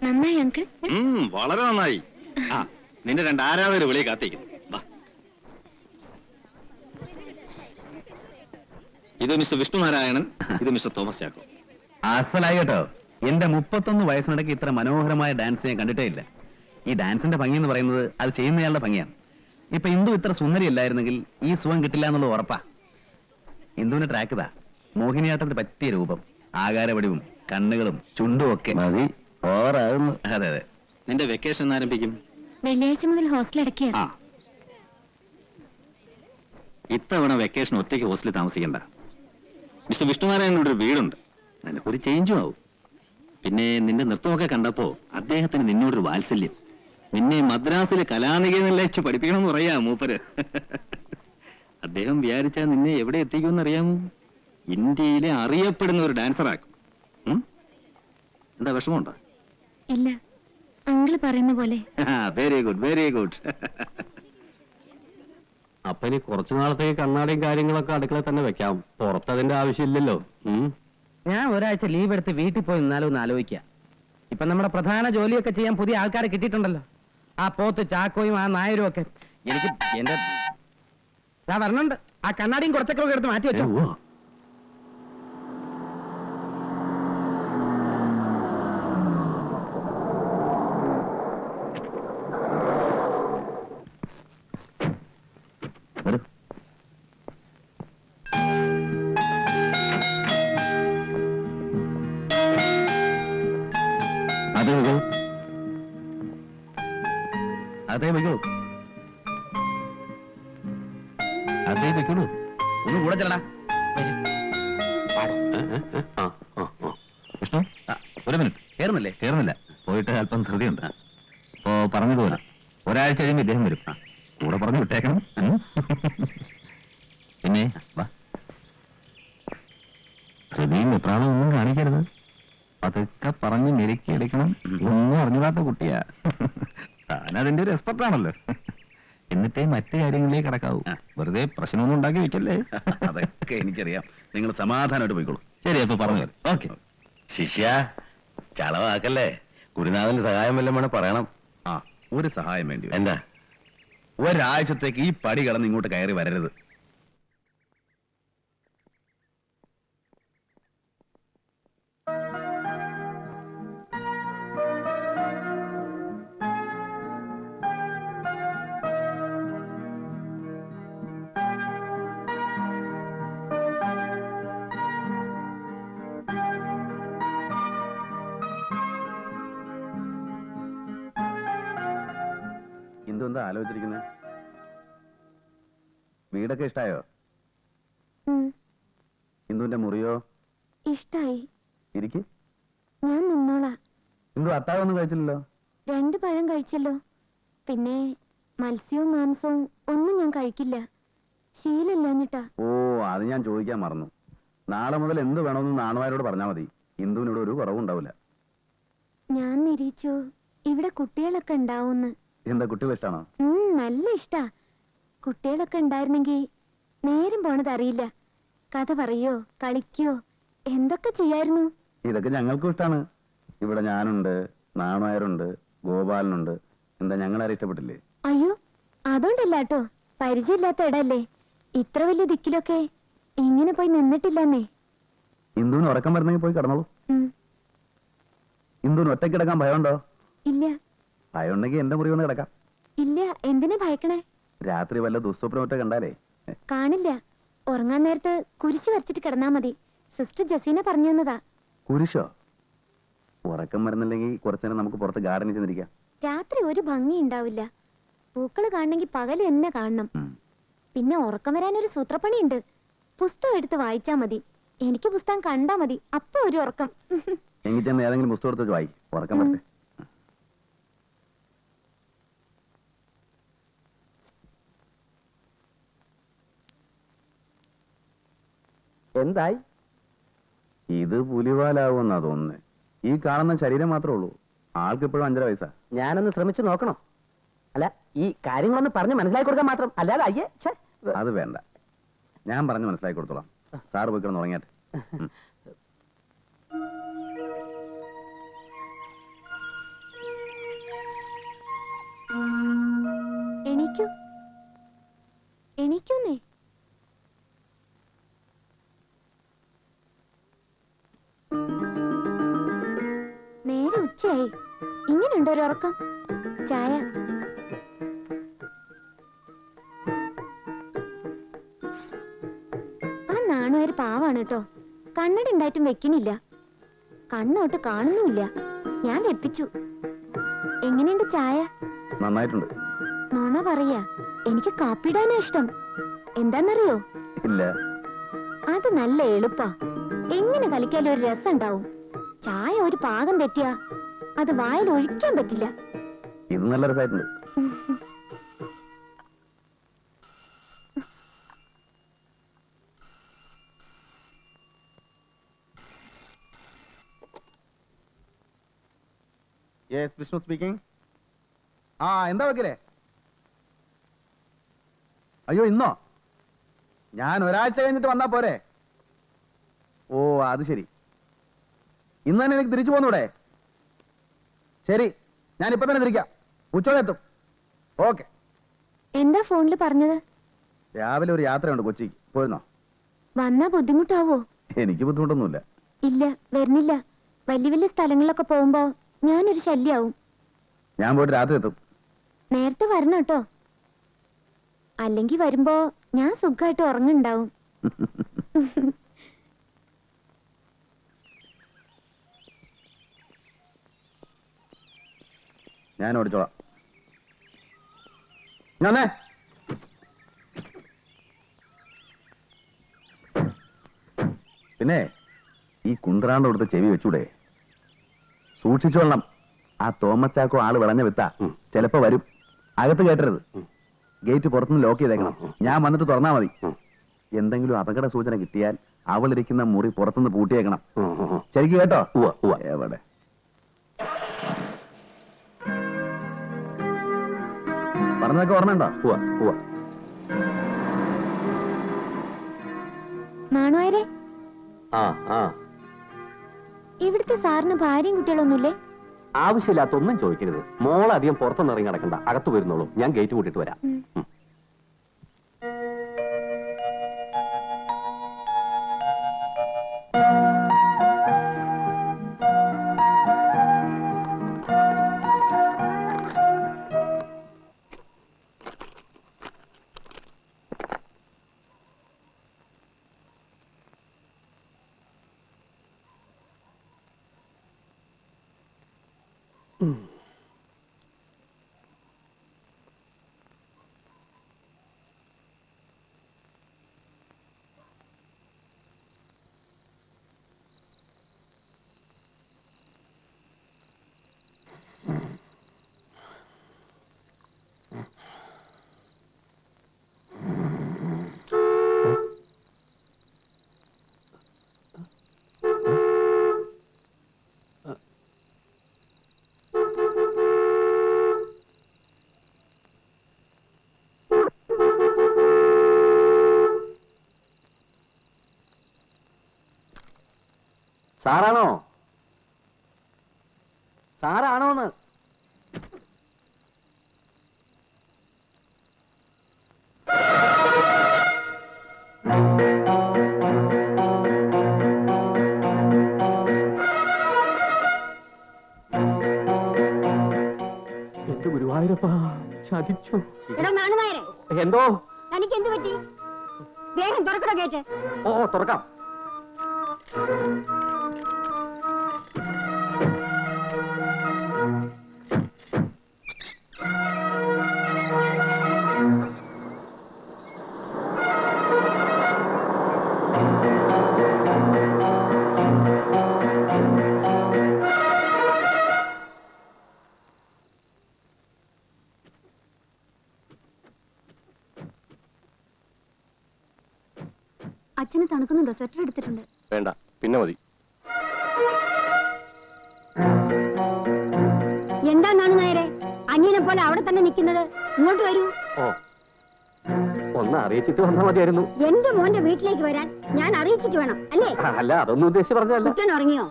നന്നായി അങ്കിൾ. വളരെ നന്നായി. ആ നിന്റെ രണ്ട് ആരാധകർ വിളിയെ കാത്തിരിക്കുന്നു. ഇത് മിസ്റ്റർ വിഷ്ണുനാരായണൻ, ഇത് മിസ്റ്റർ തോമസ് ചാക്കോ. അസലായി കേട്ടോ. എന്റെ 31 വയസ്സിനിടയ്ക്ക് ഇത്ര മനോഹരമായ ഡാൻസ് ഞാൻ കണ്ടിട്ടേ ഇല്ല. ഈ ഡാൻസിന്റെ ഭംഗി എന്ന് പറയുന്നത് അത് ചെയ്യുന്നയാളുടെ ഭംഗിയാണ്. ഇപ്പൊ ഇന്ദു ഇത്ര സുന്ദരി അല്ലായിരുന്നെങ്കിൽ ഈ സുഖം കിട്ടില്ല എന്നുള്ളത് ഉറപ്പാ. ഇന്ദുവിന്റെ ട്രാക്ക് ഇതാ. മോഹിനിയാട്ടത്തിന് പറ്റിയ രൂപം, ആകാരവടിവും കണ്ണുകളും ചുണ്ടും ഒക്കെ മതി. ഓവറാകുന്നു. അതെ അതെ. നിന്റെ വെക്കേഷൻ ആരംഭിക്കും? വെള്ളിയാഴ്ച മുതൽ ഹോസ്റ്റൽ അടയ്ക്കുക. ഇത്തവണ വെക്കേഷൻ ഒറ്റയ്ക്ക് ഹോസ്റ്റലിൽ താമസിക്കണ്ട. മിസ്റ്റർ വിഷ്ണുനാരായണനോട് ഒരു വീടുണ്ട്, നിനക്കൊരു ചേഞ്ചും ആവും. പിന്നെ നിന്റെ നൃത്തമൊക്കെ കണ്ടപ്പോ അദ്ദേഹത്തിന് നിന്നോടൊരു വാത്സല്യം. നിന്നെ മദ്രാസിലെ കലാനികേതനിൽ വെച്ച് പഠിപ്പിക്കണമെന്ന് പറയാ മൂപ്പര്. അദ്ദേഹം വിചാരിച്ചാൽ നിന്നെ എവിടെ എത്തിക്കുമെന്ന് അറിയാമോ? ഇന്ത്യയിലെ അറിയപ്പെടുന്ന ഒരു ഡാൻസർ ആക്കും. എന്താ വിഷമമുണ്ടോ? ഇല്ല, അങ്കിള് പറയുന്ന പോലെ. Very good, very good. അപ്പൊ ഇനി കുറച്ചു നാളത്തേക്ക് കണ്ണാടിയും കാര്യങ്ങളൊക്കെ അടുക്കളയിൽ തന്നെ വെക്കാം. പുറത്തതിന്റെ ആവശ്യമില്ലല്ലോ. ഞാൻ ഒരാഴ്ച ലീവ് എടുത്ത് വീട്ടിൽ പോയി നിന്നാലോ എന്ന് ആലോചിക്കുക. ഇപ്പൊ നമ്മുടെ പ്രധാന ജോലിയൊക്കെ ചെയ്യാൻ പുതിയ ആൾക്കാരെ കിട്ടിയിട്ടുണ്ടല്ലോ. ആ പോത്ത് ചാക്കോയും ആ നായരും ഒക്കെ. എനിക്ക് എന്റെ വരണുണ്ട്. ആ കണ്ണാടിയും കുറച്ചൊക്കെ എടുത്ത് മാറ്റി വെച്ചോ. അതേ വെക്കോളൂ, അതേ വെക്കോളൂ. ഒന്ന് കൂടെ ചെല്ലടാ. വിഷ്ണു, ഒരു മിനിറ്റ്. കേറുന്നില്ലേ? കേറുന്നില്ല. പോയിട്ട് അല്പം ധൃതിയുണ്ട്. അപ്പോ പറഞ്ഞതുപോലെ ഒരാഴ്ച കഴിയുമ്പോൾ ഇദ്ദേഹം വരും. കൂടെ പറഞ്ഞു വിട്ടേക്കണം. പിന്നെ വാ, ധൃതിയും എത്രാളും ഒന്നും കാണിക്കരുത്. അതൊക്കെ പറഞ്ഞ് മെരുക്കി എടുക്കണം. ഒന്നും അറിഞ്ഞിടാത്ത കുട്ടിയാ. താനതിന്റെ ഒരു എക്സ്പെർട്ടാണല്ലോ. എന്നിട്ടേ മറ്റു കാര്യങ്ങളിലേക്ക് കടക്കാവൂ. വെറുതെ പ്രശ്നമൊന്നും ഉണ്ടാക്കി വെക്കല്ലേ. അതൊക്കെ എനിക്കറിയാം. നിങ്ങൾ സമാധാനമായിട്ട് പോയിക്കോളൂ. ശരി, അപ്പൊ പറഞ്ഞു. ഓക്കെ. ശിഷ്യ, ചളവാക്കല്ലേ. ഗുരുനാഥന്റെ സഹായം വല്ലതും വേണം പറയണം. ഒരു സഹായം വേണ്ടി. എന്താ? ഒരാഴ്ചത്തേക്ക് ഈ പടി കടന്ന് ഇങ്ങോട്ട് കയറി വരരുത്. എന്താ ആലോചിച്ചിരിക്കുന്നത്? വീടൊക്കെ ഇഷ്ടായോ? ഇന്ദുവിന്റെ മുറിയോ? ഇഷ്ടായി. ഇരിക്ക്. ഞാൻ നിന്നോളാ. ഇന്ദു അത്താഴമൊന്നും കഴിച്ചില്ലല്ലോ? 2 പഴം കഴിച്ചല്ലോ. പിന്നെ മത്സ്യവും മാംസവും ഒന്നും ഞാൻ കഴിക്കില്ല. ശീലമില്ലാഞ്ഞിട്ടാ. ഓ, അത് ഞാൻ ചോദിക്കാൻ മറന്നു. നാളെ മുതൽ എന്ത് വേണമെന്ന് നാണുമാരോട് പറഞ്ഞാൽ മതി. ഇന്ദുവിനോട് ഒരു കുറവുണ്ടാവില്ല. ഞാൻ നിരീച്ചു ഇവിടെ കുട്ടികളൊക്കെ ഉണ്ടാവുമെന്ന്. എന്താ, കുട്ടികൾ ഇഷ്ടാണോ? നല്ല ഇഷ്ടാ. കുട്ടികളൊക്കെ ഉണ്ടായിരുന്നെങ്കിൽ നേരം പോണത് അറിയില്ല. കഥ പറയോ കളിക്കോ എന്തൊക്കെ ചെയ്യായിരുന്നു. ഇതൊക്കെ ഞങ്ങൾക്കും ഇഷ്ടാണ്. ഇവിടെ ഞാനുണ്ട്, നാണുമാരുണ്ട്, ഗോപാലനുണ്ട്. എന്താ, ഞങ്ങളാരും ഇഷ്ടപ്പെട്ടില്ലേ? അയ്യോ, അതുകൊണ്ടല്ലാട്ടോ. പരിചയമില്ലാത്ത ഇടല്ലേ. ഇത്ര വലിയ ദിക്കിലൊക്കെ ഇങ്ങനെ പോയി നിന്നിട്ടില്ലെന്നേ. ഇന്ദുവിന് ഉറക്കം വരുന്നെങ്കിൽ പോയി കിടന്നോളൂ. ഇന്ദുവിന് ഒറ്റയ്ക്ക് കിടക്കാൻ ഭയമുണ്ടോ? ഇല്ല. ഭയമുണ്ടെങ്കിൽ എന്റെ മുറി ഒന്ന് കിടക്കാം. ഇല്ല. എന്തിനാ ഭയക്കണേ? രാത്രി വല്ല ദുസ്വപ്നമൊറ്റ കണ്ടാലേ. കാണില്ല. ഉറങ്ങാൻ നേരത്ത് കുരിശ് വരച്ചിട്ട് കിടന്നാ മതി. സിസ്റ്റർ ജസീന പറഞ്ഞു തന്നതാ. കുരിശോ? ഉറക്കം വരുന്നില്ലെങ്കിൽ കുറച്ചേരം നമുക്ക് പുറത്ത് ഗാർഡനിൽ ചെന്നിരിക്കാം. രാത്രി ഒരു ഭംഗി ഉണ്ടാവില്ല. പൂക്കള് കാണണമെങ്കിൽ പകല് തന്നെ കാണണം. പിന്നെ ഉറക്കം വരാനൊരു സൂത്രപ്പണിയുണ്ട്. പുസ്തകം എടുത്ത് വായിച്ചാ മതി. എനിക്ക് പുസ്തകം കണ്ടാ മതി, അപ്പൊ ഒരു ഉറക്കം. എങ്കിൽ ചെന്ന് ഏതെങ്കിലും പുസ്തകം എടുത്ത് വായി, ഉറക്കം വരട്ടെ. എന്തായി? ഇത് പുലിവാലാവുമെന്നാ തോന്നുന്നത്. ഈ കാണുന്ന ശരീരം മാത്രമേ ഉള്ളൂ. ആൾക്ക് ഇപ്പോഴും 5.5 വയസ്സാ. ഞാനൊന്ന് ശ്രമിച്ചു നോക്കണോ? അല്ല, ഈ കാര്യങ്ങളൊന്ന് പറഞ്ഞ് മനസ്സിലാക്കി കൊടുക്കാൻ മാത്രം. അല്ലാതെ അയ്യേ. അത് വേണ്ട, ഞാൻ പറഞ്ഞു മനസ്സിലാക്കി കൊടുത്തോളാം. സാറ് പോയി കിടന്ന് ഉറങ്ങിയാട്ടെ. എണീക്കുന്നേ. നേരെ ഉച്ചയായി. ഇങ്ങനെയുണ്ടോ ഒരു ഉറക്കം? ചായ. ആ നാണുവാര് പാവാണ് കേട്ടോ. കണ്ണട ഉണ്ടായിട്ടും വെക്കണില്ല. കണ്ണോട്ട് കാണുന്നുമില്ല. ഞാൻ വെപ്പിച്ചു. എങ്ങനെയുണ്ട് ചായ? നന്നായിട്ടുണ്ട്. നോണ പറയാ. എനിക്ക് കാപ്പിടാനാ ഇഷ്ടം. എന്താന്നറിയോ? ഇല്ല. അത് നല്ല എളുപ്പാ. എങ്ങനെ കളിക്കാലും ഒരു രസം ഉണ്ടാവും. ചായ ഒരു പാകം തെറ്റിയാ അത് വായിൽ ഒഴിക്കാൻ പറ്റില്ല. ഇത് നല്ല രസമായിട്ടുണ്ട്. Yes, Vishnu speaking. ആ, എന്താ വക്കീലേ? അയ്യോ, ഇന്നോ? ഞാൻ ഒരാഴ്ച കഴിഞ്ഞിട്ട് വന്നാ പോരെ? ഓ, അത് ശരി. ഇന്ന് തന്നെ എനിക്ക് തിരിച്ചു പോന്നൂടെ? ശരി, ഞാൻ ഇപ്പൊ തന്നെ തിരിക്കാം. ഉച്ചയോടെ എത്തും. ഓക്കെ. എന്താ ഫോണില് പറഞ്ഞത്? രാവിലെ ഒരു യാത്രയുണ്ട് കൊച്ചിക്ക്. പോയിരുന്നോ? വന്നാ ബുദ്ധിമുട്ടാവോ? എനിക്ക് ബുദ്ധിമുട്ടൊന്നുമില്ല. ഇല്ല, വരുന്നില്ല. വലിയ വലിയ സ്ഥലങ്ങളിലൊക്കെ പോകുമ്പോ ഞാനൊരു ശല്യാവും. ഞാൻ പോയിട്ട് രാത്രി എത്തും. നേരത്തെ വരണം കേട്ടോ. അല്ലെങ്കി വരുമ്പോ ഞാൻ സുഖമായിട്ട് ഉറങ്ങുണ്ടാവും. ഞാൻ ഓടിച്ചോളാം. ഞാനേ പിന്നെ ഈ കുന്ത്രാണ്ട് കൊടുത്ത ചെവി വെച്ചൂടെ? സൂക്ഷിച്ചോളണം. ആ തോമസ് ചാക്കോ ആള് വിളഞ്ഞ വിത്താ. ചിലപ്പോ വരും. അകത്ത് കേട്ടരുത്. ഗേറ്റ് പുറത്തുനിന്ന് ലോക്ക് ചെയ്തേക്കണം. ഞാൻ വന്നിട്ട് തുറന്നാ മതി. എന്തെങ്കിലും അപകട സൂചന കിട്ടിയാൽ അവളിരിക്കുന്ന മുറി പുറത്തുനിന്ന് പൂട്ടിയേക്കണം. ശരിക്കും കേട്ടോ? എവിടെ? പറഞ്ഞതൊക്കെ ഓർമ്മയുണ്ടോ? നാണുവാരെ, ഇവിടുത്തെ സാറിന് ഭാര്യയും കുട്ടികളൊന്നുമില്ലേ? ആവശ്യമില്ലാത്തൊന്നും ചോദിക്കരുത്. മോളധികം പുറത്തൊന്നും ഇറങ്ങി നടക്കണ്ട. അകത്ത് വരുന്നുള്ളൂ. ഞാൻ ഗേറ്റ് കൂട്ടിട്ട് വരാം. സാറാണോ? സാറാണോന്ന്? എന്റെ ഗുരുവായൂരപ്പ, ചതിച്ചു. എന്തോ? തനിക്ക് എന്ത് പറ്റി? വേഗം തുറക്കണോ ഗേറ്റ്? ഓ, തുറക്കാം. അച്ഛന് തണുക്കുന്നുണ്ടോ? സ്വെറ്റർ എടുത്തിട്ടുണ്ട്. വേണ്ട, പിന്നെ മതി. എന്താന്നാണ് നേരെ അനിയനെ പോലെ അവിടെ തന്നെ നിൽക്കുന്നത്? ഇങ്ങോട്ട് വരൂ. ഓ, ഒന്ന് അറിയിച്ചിട്ട് വന്നാ മതിയായിരുന്നു. എന്റെ മോന്റെ വീട്ടിലേക്ക് വരാൻ ഞാൻ അറിയിച്ചിട്ട് വേണം അല്ലേ? അല്ല, അതൊന്നും ഉദ്ദേശിച്ച് പറഞ്ഞല്ല. കുട്ടൻ ഉറങ്ങിയോ?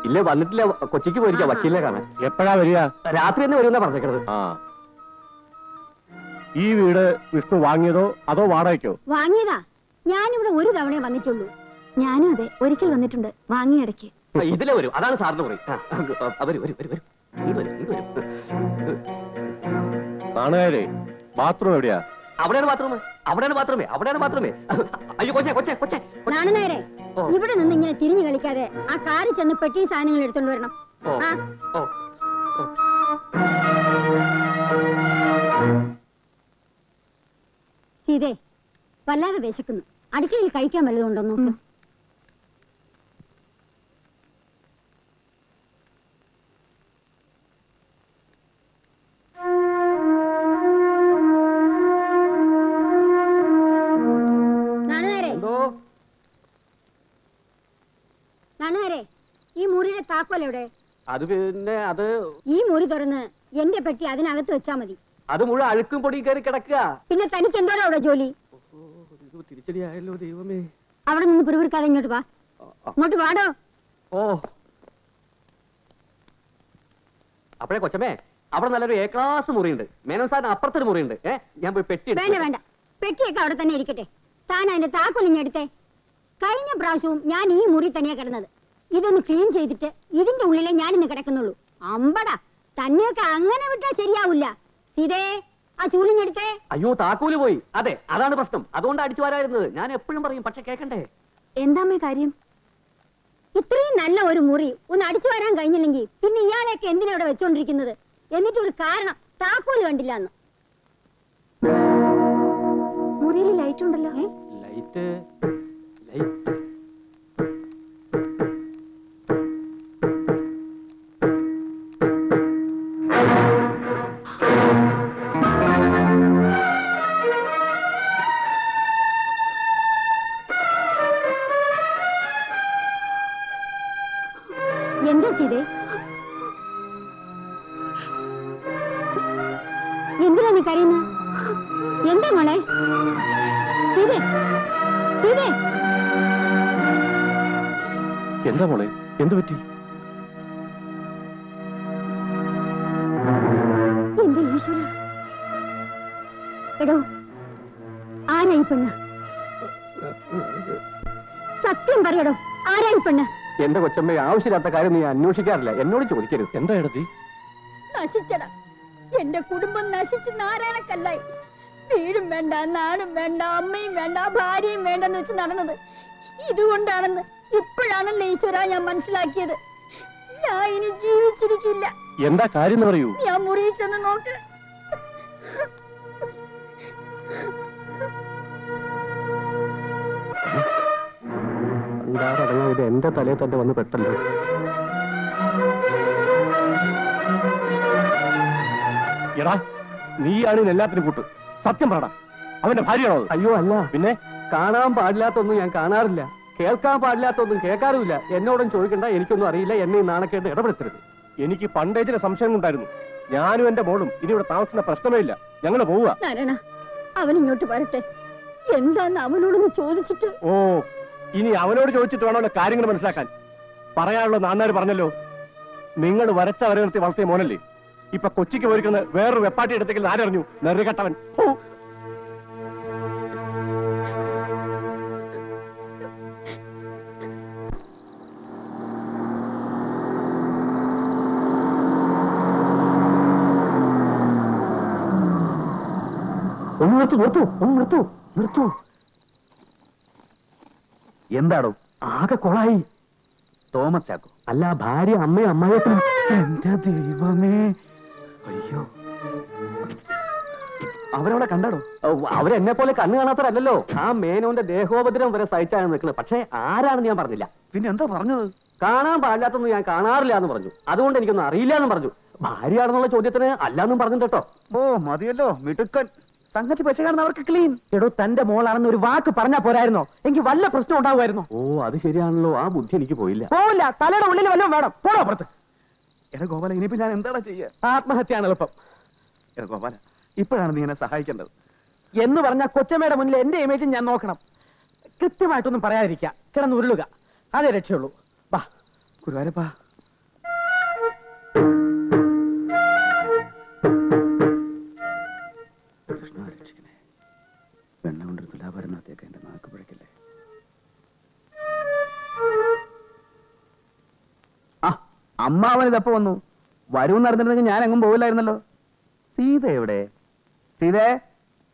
ഇല്ല, വന്നിട്ടില്ല. കൊച്ചിക്ക് പോയിരിക്കാം വക്കീലിനെ കാണാൻ. എപ്പോഴാ വരിക? രാത്രി തന്നെ വരുമെന്നാ പറഞ്ഞേക്കണത്. ആ, ഈ വീട് വിഷ്ണു വാങ്ങിയതോ അതോ വാടകയ്ക്കോ? വാങ്ങിയതാ. ഞാനിവിടെ ഒരു തവണയെ വന്നിട്ടുള്ളൂ. ഞാനും അതെ, ഒരിക്കൽ വന്നിട്ടുണ്ട്, വാങ്ങിയ ഇടയ്ക്ക്. ഇതിലെ വരും, അതാണ് സാറിന് പറയും. വരും വരും വരും വരും. ഇങ്ങട് വരും, ഇങ്ങട് വരും. നാണുകാരെ, ബാത്റൂം എവിടെയാ? അവിടെയാണ് ബാത്റൂമ്, അവിടെയാണ് ബാത്റൂമേ, അവിടെയാണ് ബാത്റൂമേ. അയ്യോ കൊച്ചേ കൊച്ചേ കൊച്ചേ. നാണുനേരെ, ഓ. ഇവിടെ നിന്ന് ഇങ്ങനെ തിരിഞ്ഞു കളിക്കാതെ ആ കാറിൽ ചെന്ന് പെട്ടി സാധനങ്ങൾ എടുത്തോണ്ട് വരണം. ഓ ആ. ഓ. സീതേ, വല്ലാതെ വിശക്കുന്നു. അടുക്കളയിൽ കഴിക്കാൻ വല്ലതുണ്ടോ നോക്ക്. നാണുനേരെ, ഈ മുറിയുടെ താക്കോൽ എവിടെ? അത് പിന്നെ അത് ഈ മുറി തുറന്ന് എന്റെ പെട്ടി അതിനകത്ത് വെച്ചാ മതി. അത് മുഴുവൻ അഴുക്കും പൊടി കയറി കിടക്കുക. പിന്നെ തനിക്ക് എന്തോടാ അവിടെ ജോലി? തിരിച്ചടിയായല്ലോ ദൈവമേ. അവിടെ നിന്ന് പിറുപിറുക്കാതെ ഇങ്ങോട്ട് വാ. ഇങ്ങോട്ട് വാടോ. ഓ അപ്പഴേ കൊച്ചമ്മേ, അവിടെ നല്ലൊരു എ ക്ലാസ് മുറിയുണ്ട്. മേനോൻ സാറിന് അപ്പുറത്തൊരു മുറിയുണ്ട്. ഞാൻ പോയി പെട്ടി എടുത്ത് വേണ്ട വേണ്ട, പെട്ടിയൊക്കെ അവിടെ തന്നെ ഇരിക്കട്ടെ. താൻ അതിന്റെ താക്കോൽ എടുത്തേ. കഴിഞ്ഞ പ്രാവശ്യവും ഞാൻ ഈ മുറി തന്നെയാ കിടന്നത്. ഇതൊന്ന് ക്ലീൻ ചെയ്തിട്ട് ഇതിന്റെ ഉള്ളിലേ ഞാനിന്ന് കിടക്കുന്നുള്ളൂ. അമ്പടാ, തന്നെയൊക്കെ അങ്ങനെ വിട്ടാ ശരിയാവില്ല. സീതേ, ആ ചൂലിഞ്ഞെടുത്തേ. അയ്യോ താക്കോല് പോയി. അതെ, അതാണ് പ്രശ്നം. അതുകൊണ്ട് അടിച്ചു വരായിരുന്നത്. ഞാൻ എപ്പോഴും പറയും, പക്ഷെ കേക്കണ്ടേ. എന്താമ്മേ കാര്യം? ഇത്രയും നല്ല ഒരു മുറി ഒന്ന് അടിച്ചു വരാൻ കഴിഞ്ഞില്ലെങ്കിൽ പിന്നെ ഇയാളെയൊക്കെ എന്തിനാ ഇവിടെ വെച്ചോണ്ടിരിക്കുന്നത്? എന്നിട്ട് ഒരു കാരണം, താക്കോല് കണ്ടില്ല എന്ന്. മുറിയിൽ ലൈറ്റ് ഉണ്ടല്ലോ. ലൈറ്റ് ലൈറ്റ് എന്താ സീതേ? എന്തിനാ നീ കരയുന്ന? എന്താ മോളെ? സീതേ, സീതേ. എന്താ മോളെ, എന്തു പറ്റി? എന്റെ ഈശ്വര. എടോ, ആരായി പെണ്ണ്? സത്യം പറയടോ, ആരായി പെണ്ണ്? എന്റെ കൊച്ചമ്മ, ആവശ്യമില്ലാത്ത കാര്യം നീ അന്വേഷിക്കാറില്ല. എന്നോട് ചോദിക്കരുത്. എന്താ എടത്തി? നശിച്ചടാ, എന്റെ കുടുംബം നശിച്ച് നാരായണക്കല്ലായി. വീടും വേണ്ട, നാടും വേണ്ട, അമ്മയും വേണ്ട, ഭാര്യയും വേണ്ടെന്ന് വെച്ച് നടന്നത് ഇതുകൊണ്ടാണെന്ന് ഇപ്പോഴാണല്ലോ ഈശ്വര ഞാൻ മനസ്സിലാക്കിയത്. ഞാൻ ഇനി ജീവിച്ചിരിക്കില്ല. എന്താ കാര്യം എന്ന് പറയൂ. ഞാൻ മുറിയിൽ ചെന്ന് നോക്ക്. എന്താറടങ്ങാ, ഇത് എന്റെ തലയിൽ തന്നെ വന്ന് പെട്ടല്ലോ. എടാ, നീയാണ് എല്ലാത്തിനും കൂട്ട്. സത്യം പറടാ, അവന്റെ ഭാര്യയാണോ? അയ്യോ അല്ല. പിന്നെ കാണാൻ പാടില്ലാത്തൊന്നും ഞാൻ കാണാറില്ല, കേൾക്കാൻ പാടില്ലാത്തൊന്നും കേൾക്കാറുമില്ല. എന്നോടും ചോദിക്കണ്ട, എനിക്കൊന്നും അറിയില്ല. എന്നെ ഈ നാണക്കേട്ട് ഇടപെടുത്തരുത്. എനിക്ക് പണ്ടേ ചില സംശയം ഉണ്ടായിരുന്നു. ഞാനും എന്റെ മോളും ഇനി ഇവിടെ താമസിക്കുന്ന പ്രശ്നമേ ഇല്ല. ഞങ്ങൾ പോവുക. നാരായണ, അവൻ ഇങ്ങോട്ട് വരട്ടെ. എന്താന്ന് അവനോടൊന്ന് ചോദിച്ചിട്ട്. ഓ, ഇനി അവനോട് ചോദിച്ചിട്ട് വേണമല്ലോ കാര്യങ്ങൾ മനസ്സിലാക്കാൻ. പറയാനുള്ള നാന്നാര് പറഞ്ഞല്ലോ, നിങ്ങൾ വരച്ച വരെ നിർത്തി വളർത്തിയ മോനല്ലേ. ഇപ്പൊ കൊച്ചിക്ക് പോയിരിക്കുന്നത് വേറൊരു വെപ്പാട്ടി എടുത്തെങ്കിൽ ആരറിഞ്ഞു? നെറുകെട്ടവൻ. ഒന്ന് നിർത്തൂ, നിർത്തൂ, ഒന്ന് നിർത്തൂ, നിർത്തൂ. എന്താടോ? ആകെ കൊളായി. തോമസ് ചാക്കോ? അല്ല, ഭാര്യ, അമ്മയും അമ്മായിയപ്പനും. എന്റെ ദൈവമേ. അയ്യോ, അവരവിടെ കണ്ടാടോ? അവരെന്നെ പോലെ കണ്ണു കാണാത്തവരല്ലോ. ആ മേനോന്റെ ദേഹോപദ്രവം വരെ സഹിച്ചാണ് നിൽക്കുന്നത്. പക്ഷെ ആരാണെന്ന് ഞാൻ പറഞ്ഞില്ല. പിന്നെ എന്താ പറഞ്ഞത്? കാണാൻ പാടില്ലാത്തൊന്നും ഞാൻ കാണാറില്ല എന്ന് പറഞ്ഞു. അതുകൊണ്ട് എനിക്കൊന്നും അറിയില്ല എന്നും പറഞ്ഞു. ഭാര്യയാണെന്നുള്ള ചോദ്യത്തിന് അല്ലാന്നും പറഞ്ഞു കേട്ടോ. ഓ മതിയല്ലോ, മിടുക്കൻ. സംഗതി പശകാണെന്ന് അവർക്ക് ക്ലീൻ. എടോ, തന്റെ മോളാണെന്ന് ഒരു വാക്ക് പറഞ്ഞാ പോരായിരുന്നോ? എനിക്ക് വല്ല പ്രശ്നം ഉണ്ടാവുമായിരുന്നോ? ഓ, അത് ശരിയാണല്ലോ. ആ ബുദ്ധി എനിക്ക് പോയില്ല. പോവില്ല, തലയുടെ ഉള്ളിൽ വല്ലതും വേണം. പോണോ പുറത്ത്. എടാ ഗോപാല, ഇനിയിപ്പോ ഞാൻ എന്താടാ ചെയ്യുക? ആത്മഹത്യയാണ് എളുപ്പം. എടാ ഗോപാല, ഇപ്പോഴാണ് നീ എന്നെ സഹായിക്കേണ്ടത്. എന്ന് പറഞ്ഞാൽ കൊച്ചമ്മയുടെ മുന്നിൽ എന്റെ ഇമേജും ഞാൻ നോക്കണം. കൃത്യമായിട്ടൊന്നും പറയാതിരിക്കുക, കിടന്ന് ഉരുളുക, അതേ രക്ഷയുള്ളൂ. വാ ഗുരുവായൂരപ്പാ. കൃഷ്ണ അമ്മാവൻ ഇതപ്പോ വന്നു. വരുമെന്ന് അറിഞ്ഞിരുന്നെങ്കിൽ ഞാൻ എങ്ങും പോവില്ലായിരുന്നല്ലോ. സീത എവിടെ? സീതേ,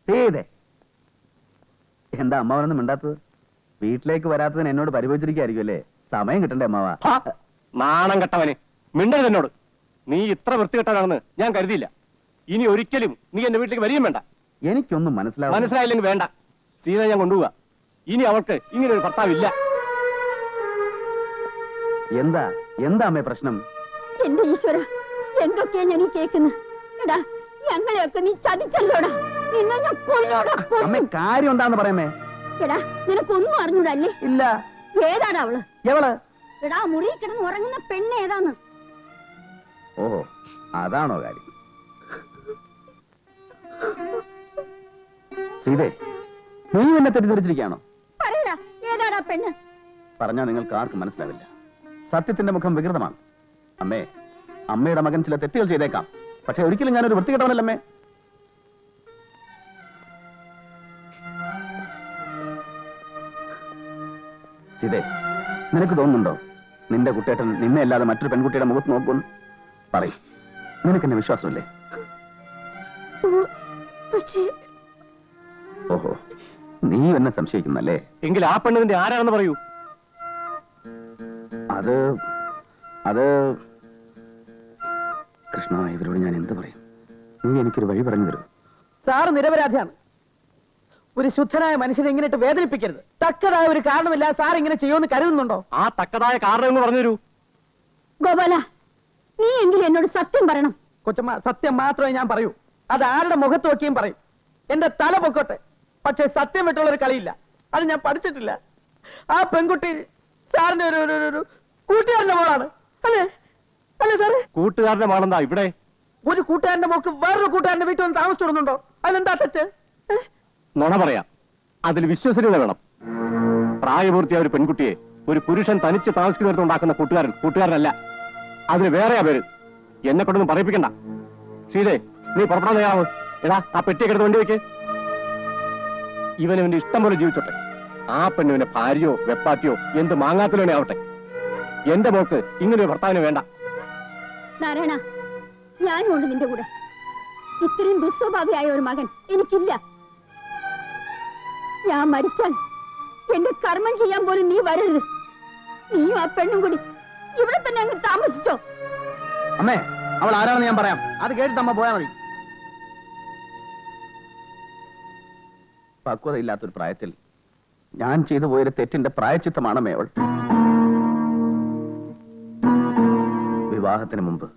സീതേ, എന്താ അമ്മാവനൊന്നും മിണ്ടാത്തത്? വീട്ടിലേക്ക് വരാത്തതിന് എന്നോട് പരിഭവിച്ചിരിക്കായിരിക്കും അല്ലേ? സമയം കിട്ടണ്ടേ അമ്മാവ? ഹാ, നാണം കെട്ടവന് മിണ്ടരുത് എന്നോട്. നീ ഇത്ര വൃത്തികെട്ടവനാണെന്ന് ഞാൻ കരുതിയില്ല. ഇനി ഒരിക്കലും നീ എന്റെ വീട്ടിലേക്ക് വരികയും വേണ്ട. എനിക്കൊന്നും മനസ്സിലായില്ലെങ്കിൽ വേണ്ട. സീത ഞാൻ കൊണ്ടുപോവാ. ഇനി അവൾക്ക് ഇങ്ങനെ ഒരു ഭർത്താവില്ല. എന്താ എന്താ അമ്മേ പ്രശ്നം? എന്റെ ഈശ്വര, എന്തൊക്കെയാ ഞാൻ ഈ കേൾക്കുന്നത്? എടാ, ഞങ്ങളെയൊക്കെ നീ ചതിച്ചല്ലോടാ. നിന്നെ ഞാൻ കൊല്ലോടാ, അമ്മേ കാര്യം എന്താന്ന് പറയാമേ? എടാ, നിനക്കൊന്നും അറിഞ്ഞൂടല്ലേ? ഇല്ല. ഏതാണ് അവള്? എവള്? എടാ, മുറി കിടന്ന് ഉറങ്ങുന്ന പെണ്ണ് ഏതാന്ന്? ഓഹോ, അതാണോ കാര്യം? സീതേ, നീ എന്നെ തെറ്റിദ്ധരിച്ചിരിക്കുകയാണോ? പറയടാ, ഏതാടാ പെണ്ണ്? പറഞ്ഞാൽ നിങ്ങൾക്ക് ആർക്കും മനസ്സിലാവില്ല. സത്യത്തിന്റെ മുഖം വികൃതമാണ്. അമ്മേ, അമ്മയുടെ മകൻ ചില തെറ്റുകൾ ചെയ്തേക്കാം, പക്ഷെ ഒരിക്കലും ഞാനൊരു വൃത്തികെട്ടവനല്ലമ്മേ. സീതേ, നിനക്ക് തോന്നുന്നുണ്ടോ നിന്റെ കുട്ടേട്ടൻ നിന്നെ അല്ലാതെ മറ്റൊരു പെൺകുട്ടിയുടെ മുഖത്ത് നോക്കുമെന്ന്? പറയും, നിനക്കെന്നെ വിശ്വാസമില്ലേ? ഓഹോ, നീ എന്നെ സംശയിക്കുന്നല്ലേ? എങ്കിൽ ആ പെണ്ണിന്റെ ആരാണെന്ന് പറയൂ. അത് അത് കൃഷ്ണ, ഇവരോട് ഞാൻ എന്ത് പറയും? നീ എനിക്കൊരു വഴി പറഞ്ഞു തരൂ. സാറ് നിരപരാധിയാണ്. ഒരു ശുദ്ധനായ മനുഷ്യനെ ഇങ്ങനെ ഇട്ട് വേദനിപ്പിക്കരുത്. തക്കതായ ഒരു കാരണമില്ല സാർ ഇങ്ങനെ ചെയ്യുമെന്ന് കരുതുന്നുണ്ടോ? ആ തക്കതായ കാരണം എന്ന് പറഞ്ഞു തരൂ. ഗോപാല, നീ എങ്കിലും എന്നോട് സത്യം പറയണം. കൊച്ചമ്മ, സത്യം മാത്രമേ ഞാൻ പറയൂ. അത് ആരുടെ മുഖത്ത് നോക്കിയും പറയും. എന്റെ തല പൊക്കോട്ടെ, പക്ഷെ സത്യം വിട്ടുള്ള ഒരു കളിയില്ല. അത് ഞാൻ പഠിച്ചിട്ടില്ല. ആ പെൺകുട്ടി സാറിന്റെ ഒരു കൂട്ടുകാരന്റെ മോളാണ്, അല്ലേ? അല്ലേ സാറ്? കൂട്ടുകാരന്റെ മോളെന്താ ഇവിടെ? ഒരു കൂട്ടുകാരന്റെ മോക്ക് വേറൊരു കൂട്ടുകാരന്റെ വീട്ടിൽ വന്ന് താമസിച്ചിടുന്നുണ്ടോ? അതിലെന്താ തെറ്റ്? നുണ പറയാം, അതിൽ വിശ്വസനീയത വേണം. പ്രായപൂർത്തിയായ ഒരു പെൺകുട്ടിയെ ഒരു പുരുഷൻ തനിച്ച് താമസിക്കുന്നിടത്തുണ്ടാക്കുന്ന കൂട്ടുകാരനല്ല. അതിന് വേറെയാ പേര്. എന്നെ കൊണ്ടൊന്നും പറയിപ്പിക്കണ്ട. സീതേ, നീ പുറപ്പെടാൻ തയ്യാറാവ്. എടാ, ആ പെട്ടിയൊക്കെ എടുത്ത് വണ്ടി വെക്ക്. ഇവനിവന്റെ ഇഷ്ടം പോലെ ജീവിച്ചോട്ടെ. ആ പെണ്ണിവന്റെ ഭാര്യയോ വെപ്പാട്ടിയോ എന്ത് മാങ്ങാത്തിലോനെ ആവട്ടെ. എന്റെ മോക്ക് ഇങ്ങനൊരു ഭർത്താവിന് വേണ്ട. നാരായണ, ഞാനും ഉണ്ട് നിന്റെ കൂടെ. ഇത്രയും ദുസ്വഭാവിയായ ഒരു മകൻ എനിക്കില്ല. ഞാൻ മരിച്ചാൽ എന്റെ കർമ്മം ചെയ്യാൻ പോലും നീ വരരുത്. നീയും ആ പെണ്ണും കൂടി ഇവിടെ തന്നെ അങ്ങ് താമസിച്ചോ. അമ്മേ, അവൾ ആരാണെന്ന് ഞാൻ പറയാം. അത് കേട്ടിട്ട് അമ്മ പോയാൽ മതി. പക്വതയില്ലാത്തൊരു പ്രായത്തിൽ ഞാൻ ചെയ്തു പോയൊരു തെറ്റിന്റെ പ്രായച്ചിത്തമാണമ്മേ അവൾ. വിവാഹത്തിന് മുമ്പ്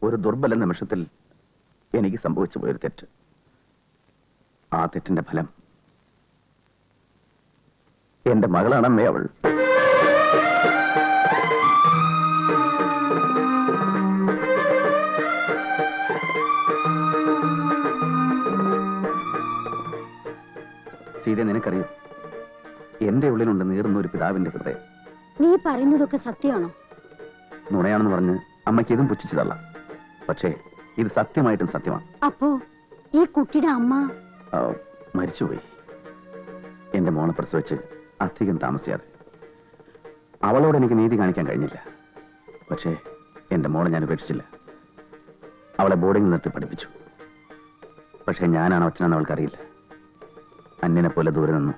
ഒരു ദുർബല നിമിഷത്തിൽ എനിക്ക് സംഭവിച്ചു പോയൊരു തെറ്റ്. ആ തെറ്റിന്റെ ഫലം എന്റെ മകളാണമ്മേ അവൾ. സീത, നിനക്കറിയോ, എന്റെ ഉള്ളിലുണ്ട് നീറുന്ന ഒരു പിതാവിന്റെ ഹൃദയം. നീ പറയുന്നതൊക്കെ സത്യമാണോ? നുണയാണെന്ന് പറഞ്ഞ് അമ്മയ്ക്ക് ഇതും പുച്ഛിച്ചു തള്ളാം. പക്ഷേ ഇത് സത്യമായിട്ടും സത്യമാണ്. അപ്പോ ഈ കുട്ടിയുടെ അമ്മ മരിച്ചുപോയി. എന്റെ മോളെ പ്രസവിച്ച് അധികം താമസിയാതെ. അവളോട് എനിക്ക് നീതി കാണിക്കാൻ കഴിഞ്ഞില്ല. പക്ഷേ എന്റെ മോളെ ഞാൻ ഉപേക്ഷിച്ചില്ല. അവളെ ബോർഡിംഗ് നിർത്തി പഠിപ്പിച്ചു. പക്ഷേ ഞാനാണ് അച്ഛനെന്ന് അവൾക്കറിയില്ല. അന്യനെ പോലെ ദൂരെ നിന്നു.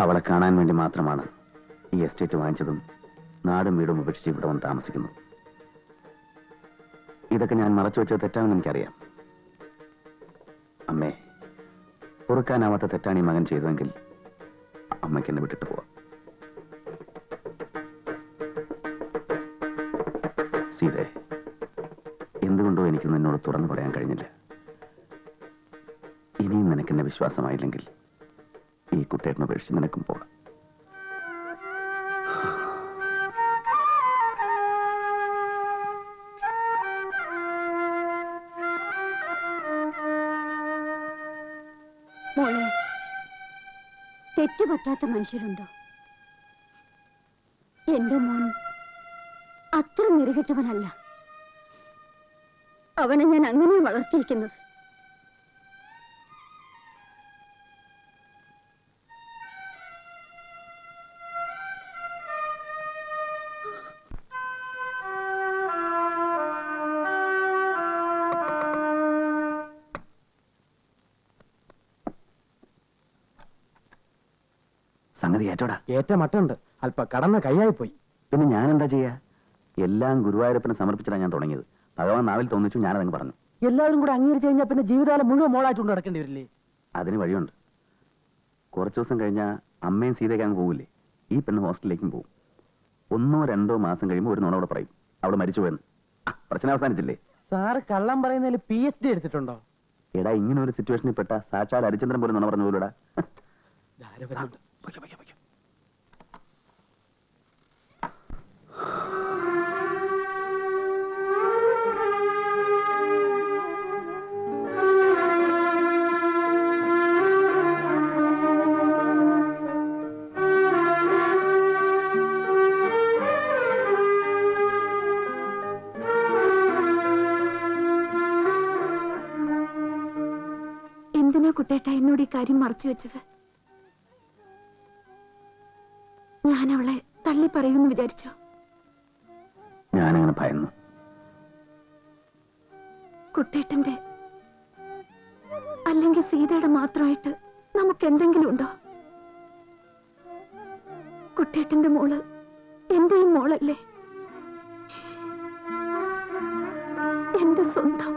അവളെ കാണാൻ വേണ്ടി മാത്രമാണ് ഈ എസ്റ്റേറ്റ് വാങ്ങിച്ചതും നാടും വീടും ഉപേക്ഷിച്ച് ഇവിടെ വന്ന് താമസിക്കുന്നു. ഇതൊക്കെ ഞാൻ മറച്ചു വെച്ചത് തെറ്റാണെന്ന് എനിക്കറിയാം. അമ്മേ, പൊറുക്കാനാവാത്ത തെറ്റാണ് ഈ മകൻ ചെയ്തതെങ്കിൽ അമ്മയ്ക്ക് എന്നെ വിട്ടിട്ട് പോവാം. സീതേ, എന്തുകൊണ്ടോ എനിക്ക് നിന്നോട് തുറന്നു പറയാൻ കഴിഞ്ഞില്ല. ഇനിയും നിനക്കെന്നെ വിശ്വാസമായില്ലെങ്കിൽ ഈ കുട്ടേട്ടനെ ഉപേക്ഷിച്ച് നിനക്കും പോകാം. മോളെ, തെറ്റുപറ്റാത്ത മനുഷ്യരുണ്ടോ? എന്റെ മോൻ അത്ര നിറകെട്ടവനല്ല. അവനെ ഞാൻ അങ്ങനെ വളർത്തിയിരിക്കുന്നത്. സംഗതി ഏറ്റോടാ. ഏറ്റ മട്ടുണ്ട്, അല്പ കടന്ന കൈയായി പോയി. പിന്നെ ഞാൻ എന്താ ചെയ്യാ? എല്ലാം ഗുരുവായൂരപ്പനെ സമർപ്പിച്ചിട്ടാണ് ഞാൻ തുടങ്ങിയത്. ഭഗവാൻ നാവിൽ തോന്നിച്ചു, ഞാനതങ്ങ് പറഞ്ഞു. എല്ലാവരും കൂടെ അംഗീകരിച്ചു കഴിഞ്ഞാൽ പിന്നെ ജീവിതകാലം മുഴുവൻ മോളായിട്ട് കൊണ്ട് നടക്കേണ്ടി വരില്ലേ? അതിന് വഴിയുണ്ട്. കുറച്ചു ദിവസം കഴിഞ്ഞാൽ അമ്മയും സീതയൊക്കെ അങ്ങ് പോകില്ലേ, ഈ പെണ്ണ് ഹോസ്റ്റലിലേക്കും പോകും. 1 or 2 മാസം കഴിയുമ്പോൾ ഒരു നുണയോടെ പറയും അവിടെ മരിച്ചു പോയെന്ന്. പ്രശ്നം അവസാനിച്ചില്ലേ? സാറ് കള്ളം പറയുന്നതിൽ PhD എടുത്തിട്ടുണ്ടോ? എടാ, ഇങ്ങനെ ഒരു സിറ്റുവേഷനിൽ പെട്ട സാക്ഷാൽ ഹരിചന്ദ്രൻ പോലും നുണ പറഞ്ഞു പോലൂടാ. എന്തിനാ കുട്ടേട്ട എന്നോട് ഈ കാര്യം മറച്ചു വെച്ചത്? ഞാൻ അവളെ തള്ളി പറയുമെന്ന് വിചാരിച്ചു. ഞാനങ്ങനെ ഭയന്നു. കുട്ടേട്ടന്റെ അല്ലെങ്കിൽ സീതയുടെ മാത്രമായിട്ട് നമുക്ക് എന്തെങ്കിലും ഉണ്ടോ? കുട്ടേട്ടന്റെ മോള് എന്റെയും മോളല്ലേ, എന്റെ സ്വന്തം.